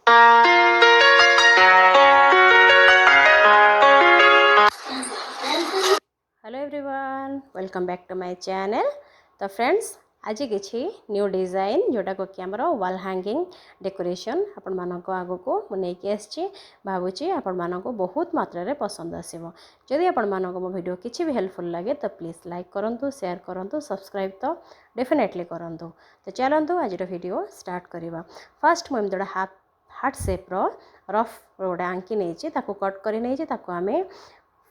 Hello everyone, welcome back to my channel. तो friends, आज किसी न्यू डिजाइन जोटा को कि आमर वाल हैंगिंग डेकोरेशन आपण मानक आगो को मुझे आसी भावुची आपण मानक बहुत मात्रा रे पसंद आसीबो। जदि आपण मानक मो वीडियो किसी भी हेल्पफुल लगे तो प्लीज़ लाइक करंतु, शेयर करंतु, सब्सक्राइब तो डेफिनेटली करंतु। तो चलंतु आज वीडियो स्टार्ट करवा। फास्ट मुझे जोड़ा हार्ट शेप रफ गोटे आंकी नहीं कट कर नहीं आम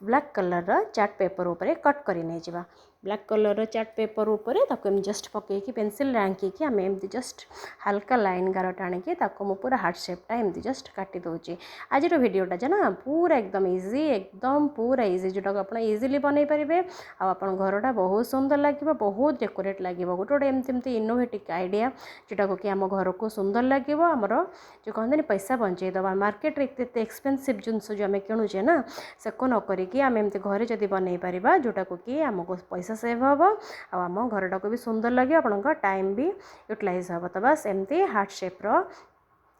ब्लैक कलर चार्ट पेपर उपरे कट कर नहीं जावा। ब्लैक कलर चार्ट पेपर उपरे ताको एम जस्ट पकईकी पेनसिल आंकी आम एमती जस्ट हल्का लाइन गार टाणिकी मु पूरा हार्ट शेपटा एमती जस्ट काटी दूची। आज वीडियोटा जना पूरा एकदम इजी, एकदम पूरा इजी जोटा को आप इजिली बनई पारे। आप घरटा बहुत सुंदर लगे, बहुत डेकोरेट लगे। गोटे गोटे एमती इनोवेटिव आइडिया जोटा को कि आम घर को सुंदर लगे। आमर जो कहते पैसा बंचईदबा मार्केट एत एक्सपेनसिव जिनस जो आम किणुचे ना से को नक आम एमती घरे जदि बनई पार जोटा को कि आमको पैसा सेव हम आम घरटा को भी सुंदर लगे, आपण टाइम भी यूटिलाइज हम। तो बस एमती हार्ट शेप्र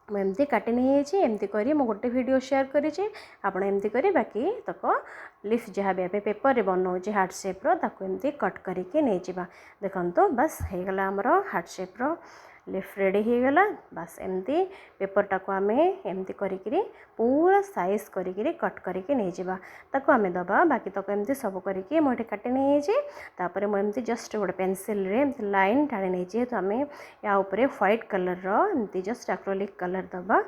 मुझे काटी नहीं एमती करी मु गोटे वीडियो शेयर करी आपण एमती करी बाकी तक लिफ जहाँ भी आप पेपर बनाऊे हार्ट शेप्र ताको एमती कट करके नहीं जावा। देखो बस होगला आमर हार्ट शेप्र लिफ रेडी हो गला। बस एमती पेपरटा को आम एमती करी पूरा साइज करी कट करके नहीं जावा ताको आम दबा। बाकी तक एमती सब करके मुझे काटी नहीं मुझे जस्ट गोटे पेनसिल रे एमती लाइन टाणी नहीं जेहेतु आम या उपरे व्हाइट कलर एमती जस्ट एक्रेलिक कलर दबा।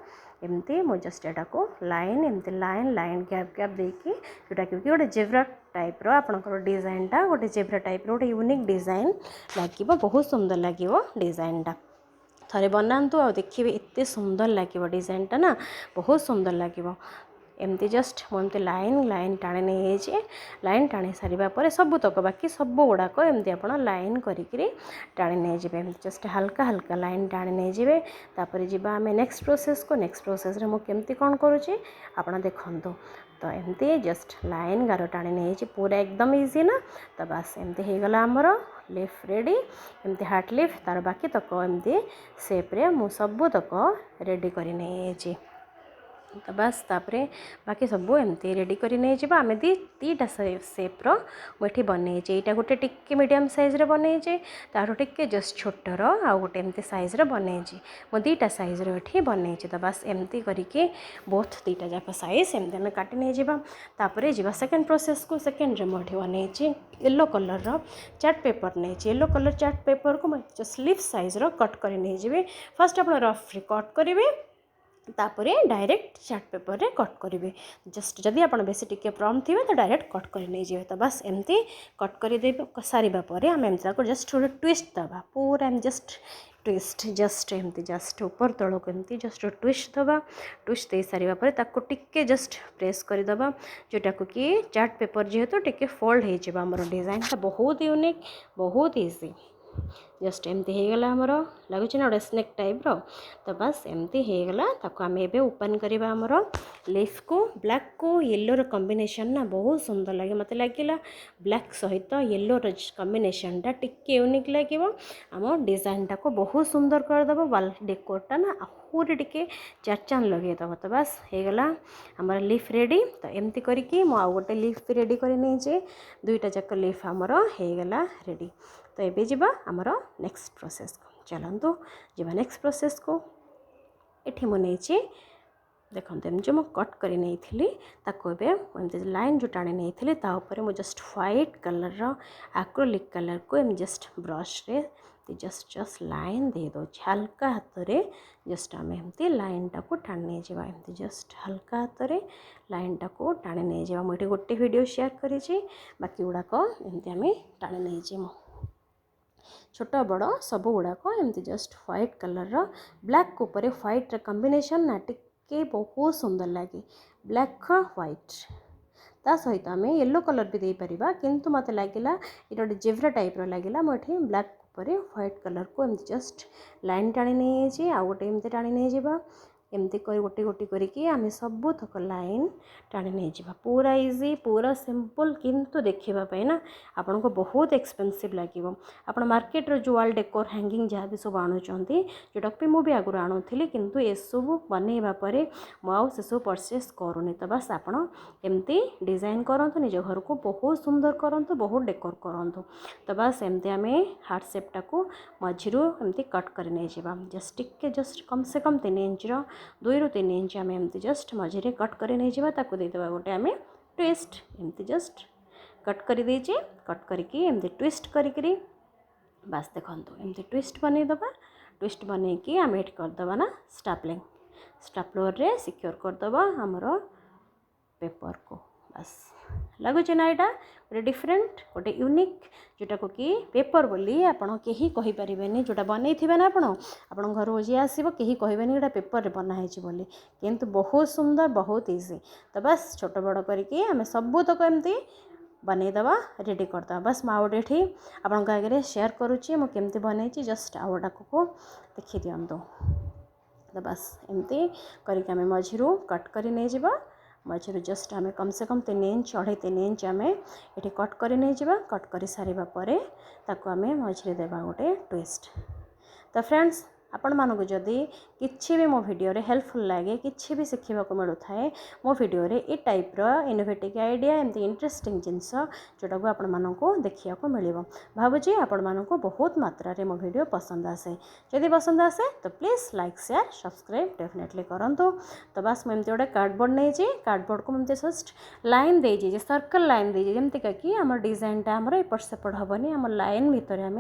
एमती मु जस्ट एटा को लाइन एमती लाइन लाइन गैप गैप देकी जोटा कि गोटे जेब्रा टाइप आपंकर डिजाइनटा गोटे जेब्रा टाइप गोटे यूनिक डिजाइन लगे, बहुत सुंदर लगे डिजाइनटा। थरे बनातु आ देखिए एत सुंदर लगे डिजाइनटा ना, बहुत सुंदर लगे। एमती जस्ट मुझे लाइन लाइन टाणी नहीं लाइन टाणी सारे सबूतक बाकी सब गुड़ाक एमती आप लाइन करी टाणी नहीं जाए। जस्ट हल्का हल्का लाइन टाणी नहीं जाए। तापर जीवा आम नेक्स्ट प्रोसेस को। नेक्स्ट प्रोसेस मुझे केमती कौन करुँची आप देखु। तो एमती जस्ट लाइन गार टाणी नहीं पूरा एकदम इजी ना। तो बस एमती होगला आमर लिफ रेडी एमती हार्ट लिफ तार बाकी तक एमती सेप्रे मु सबूतक रेडी कर नहीं। तो बस तापरे बाकी सब एमती रेडी कर नहीं जावा। आम दीटा सेप्र मुझे बनई यहाँ गोटे टिके मीडियम साइज बनईचे तार टिके जस्ट छोटर आ गोटे एमती साइज बनई मो दीटा साइज ये बनई। तो बस एमती करके बोथ दीटा जाक साइज एमती आम काटी नहीं जावा। तापर जावा सेकेंड प्रोसेस को। सेकेंड मुझे बनई येलो कलर चार्ट पेपर नहीं येलो कलर चार्ट पेपर को मुझे स्लीव साइज कट कर नहीं जाए। फर्स्ट आप रफ कट करेंगे तापरे डायरेक्ट चार्ट पेपर रे कट करेंगे। जस्ट जदि आप बेसी टिके प्रॉम्प्ट थे तो डायरेक्ट कट कर नहीं जाए। तो बस एमती कट कर सारा आम एमती जस्ट गोटे ट्विस्ट दबा पूरा एम जस्ट ट्विस्ट जस्ट एमती जस्ट ऊपर तलक एमती जस्ट ट्विस्ट दबा। ट्विस्ट दे सारा ताको टिके जस्ट प्रेस करदे जोटा को कि चार्ट पेपर जेहेतु टिके फोल्ड हो डिजाइन बहुत यूनिक, बहुत इजी। जस्ट एमती होगला आमर लगुच ना गोटे स्नेक टाइप रो। तो बस एमती होगला ताको आम एबे ओपन करवा। आमर लीफ को ब्लैक को येलो कॉम्बिनेशन ना बहुत सुंदर लगे। मत लगिला ब्लैक सहित येलो कॉम्बिनेशनटा टिके यूनिक लगे आम डिजाइनटा को बहुत सुंदर करदेव। वाल डेकोरटा ना आहरी टिके चारचान लगेदेव। तो बस होगला आमर लीफ रेडी। तो एमती करके मु आउ गोटे लीफ भी रेडी कर नहीं दुईटा जाक लीफ आमर होगला रेडी। तो ये जावा आमर नेक्स्ट प्रोसेस को। चलतु जावा नेक्स्ट प्रोसेस को। ये मुझे देखो जो मुझे कट कर नहीं एमती लाइन जो टाणी नहीं मुझे just white colour acrylic colour को एम जस्ट ब्रश रे जस्ट लाइन दे दो हल्का हाथ रे। जस्ट आम एमती लाइन टाक टाणी नहीं जावा एमती जस्ट हल्का हाथ रे लाइन टाक टाणी नहीं जावा। मुझे गोटे वीडियो शेयर करी बाकी गुड़ाक एमती आम टाणी नहीं जाए। छोट बड़ सब गुड़ाक एमती जस्ट व्हाइट कलर ब्लैक ऊपर व्हाइट कॉम्बिनेशन ना टिके बहुत सुंदर लगे ब्लैक व्हाइट। ता सहित आम येलो कलर भी दे परिबा किंतु मते लागिला ये गोटे जेब्रा टाइप लगिला मुझे ब्लैक ऊपर व्हाइट कलर को एमती जस्ट लाइन टाणी नहीं आ गोटे एमती टाणी नहीं जावा। एमती कर गोटे गोटे करके आम सबुतक लाइन टाणी नहीं जावा। पूरा इजी पूरा सिंपल किंतु देखापी ना आपन को बहुत एक्सपेंसिव लगे। आप मार्केट जो वाल डेकोर हैंगिंग जहाँ भी सब आणुंट जोटा भी मुझे आगुरी आणुली किंतु एसबू बनइबा मुझे सब परचेस करूनी। तो बस आप एमती डिजाइन करूँ निज घर को बहुत सुंदर करूँ बहुत डेकोर करूँ। तो बस एमती आम हार्ट सेपटा को मझी एमती कट कर नहीं जावा। जस्ट टिके जस्ट कम से कम 3 इंच 2 ରୁ 3 इंच आम एमती जस्ट मझे कट कर नहीं जावा। ताको देदेबा गोटे आम ट्विस्ट एमती जस्ट कट कर देचे कट करके एमती ट्विस्ट करी बस देखो एमती ट्विस्ट बनईदबा। ट्विस्ट बनईकी आम ये करदे ना स्टापलिंग स्टापलर रे सिक्योर करदबा आमर पेपर को। बस लगुच ना यहाँ गोटे डिफरेंट गोटे यूनिक जोटा को कि पेपर बोली आपड़ कहीं कहींपारे जोटा बनई थे ना आपण घर जी आसो कहीं कहबेनि गोटा पेपर रे बनाई बोली किंतु बहुत सुंदर बहुत इजी। तो बस छोट बड़ करके आम सबूतक एमती बनईदबा रेडी करदे। बस मुझे आपण आगे शेयर करुच्ची मुझे बनई जस्ट आउटा को देखी दिंतु। तो बस एमती करके आम मझी कट कर नहीं जावा। मझे जस्ट आम कम से कम 3 इंच 2.5-3 इंच आम ये कट कर नहीं जावा। कट कर सारिबा परे ताको आम मझे देवा गोटे ट्विस्ट। तो फ्रेंड्स आपण मानक जदि किछि भी मो वीडियो रे हेल्पफुल लगे किछि भी शिखा मिलू थाए मो वीडियो रे ए टाइप रो इनोवेटिव आइडिया एमती इंटरेस्टिंग जिनस जोटा को आपण मानक देखिया को मिलिबो। भाबुची आपण मानक बहुत मात्रा रे मो वीडियो पसंद आसे। जदि पसंद आसे तो please like share subscribe definitely करंतु। तो बस मैं एमती गोटे कार्डबोर्ड नहीं जी कार्डबोर्ड को एमती जस्ट लाइन देजी सर्कल लाइन देजी जमती कि आम डिजाइनटा आमर एपट सेपट हेनी आम लाइन भितर आम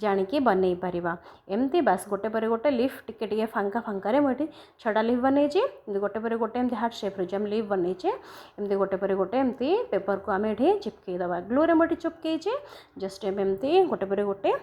जाणिकी बनई पारिबा। एमती बस गोटे पर गोटे लिफ टिके फांका फांका मुझे 6टा लिफ बनईचे गोटे पर गोटे एमती हार्ट शेप रो लिफ बनईचे एमती गोटे पर गोटे एमती पेपर को आम ये चिपकई दबा। ग्लू रे मुझे चिपकईचे जस्ट एमती गोटे पर गोटे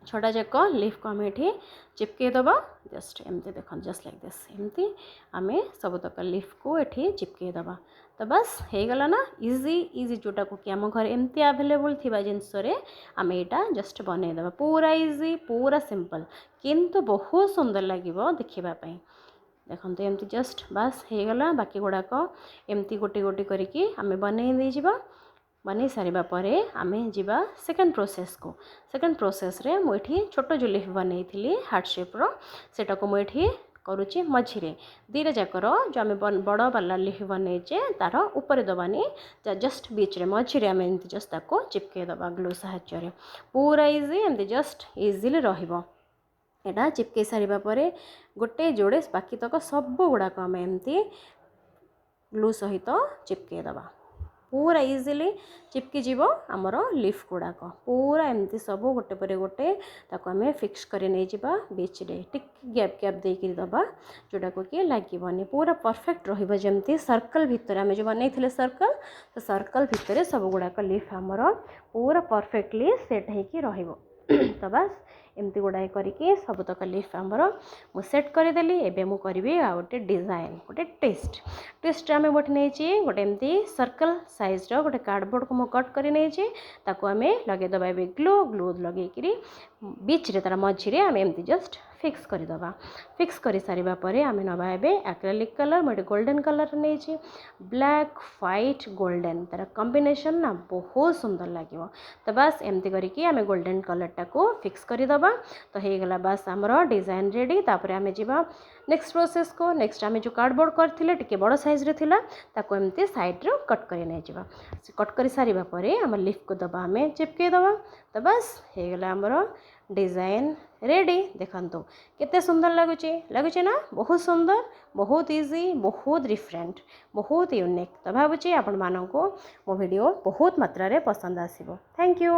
6टा जाक लिफ को आम ये चिपकई दबा। जस्ट एमती देख जस्ट लाइक दिस एमती आम सबतक लिफ को ये चिपकई दबा। तो बस हो गला ना इजी इजी जोटा को कि आम घर एमती आवेलेबल थिबा जिनस रे आम एटा जस्ट बनई दबा। पूरा इजी पूरा सिंपल किंतु बहुत सुंदर लगिबो देखिबा पई। देखंतु एमती जस्ट बस हो गला बाकी गुड़ाक एमती गोटे गोटे करके आम बनई दे जिबा। बनई सारिबा परे आमे जिबा सेकेंड प्रोसेस को। सेकेंड प्रोसेस रे मुझे छोट जो लिफ बनई थिली हार्ट शेप रो सेटा को मुझे करुच्ची मझिरे 2टा जाकर जो आम बड़ वाला लिफ बनईचे तार ऊपर दबानी जस्ट बीच रे मझिरे आम एमती जस्ट ताको चिपकई दबा ग्लू साहाय्य। पूरा इजी एमती जस्ट इजिली रहिबो। एटा चिपकई सारिबा परे गोटे जोड़े बाकी तक सब गुड़ाक आम एमती ग्लू सहित चिपकई दबा। पूरा इजिली चिपकी जीवो आमर लिफ गुड़ाक पूरा एमती सब गोटे पर गोटे ताको आम फिक्स कर नहीं जावा। बीच रे टिक गैप गैप देकर दबा जोटा को कि लगे पूरा परफेक्ट रहिबो। जमती सर्कल भितर आम जो बनई थिले सर्कल तो सर्कल भितर सब गुड़ाक लिफ आमर पूरा परफेक्टली सेट होकी रहिबो। तो बस एमती गुड़ाए करके सबतक लिफ आमर मु सेट करदेली। एबे मु करी आ गोटे डिजाइन गोटे ट्विस्ट आम गोटे नहीं गोटे एमती सर्कल साइज रो गोटे कार्डबोर्ड को मु कट कर नहीं ताको आम लगेदबा। ए ग्लू लगे बीच रे तार मझिरे आम एमती जस्ट फिक्स करदबा। फिक्स कर सारिबा परे आम नबा एबे एक्रेलिक कलर मुझे गोल्डन कलर नहीं ब्लैक व्हाइट गोल्डन तार कॉम्बिनेशन ना बहुत सुंदर लगे। तो बस एमती करके आम गोल्डन कलरटा को फिक्स करदबा। तो हो गला बस आमर डिजाइन रेडी। तापर आम जीवा नेक्स्ट प्रोसेस को। नेक्स्ट आम जो कार्डबोर्ड करथिले टिके बड़ साइज रे थिला ताको एमती साइड रो कट कर नहीं जावा। कट कर सारिबा परे आम लिफ को दबा आम चिपकई दबा। तो बस हो गला आमर डिजाइन रेडी। देखंतु केते सुंदर लगुचे ना बहुत सुंदर बहुत इजी बहुत डिफरेंट बहुत यूनिक। तो भावुची आपण मानक मो वीडियो बहुत मात्रा रे पसंद आसीबो। Thank you.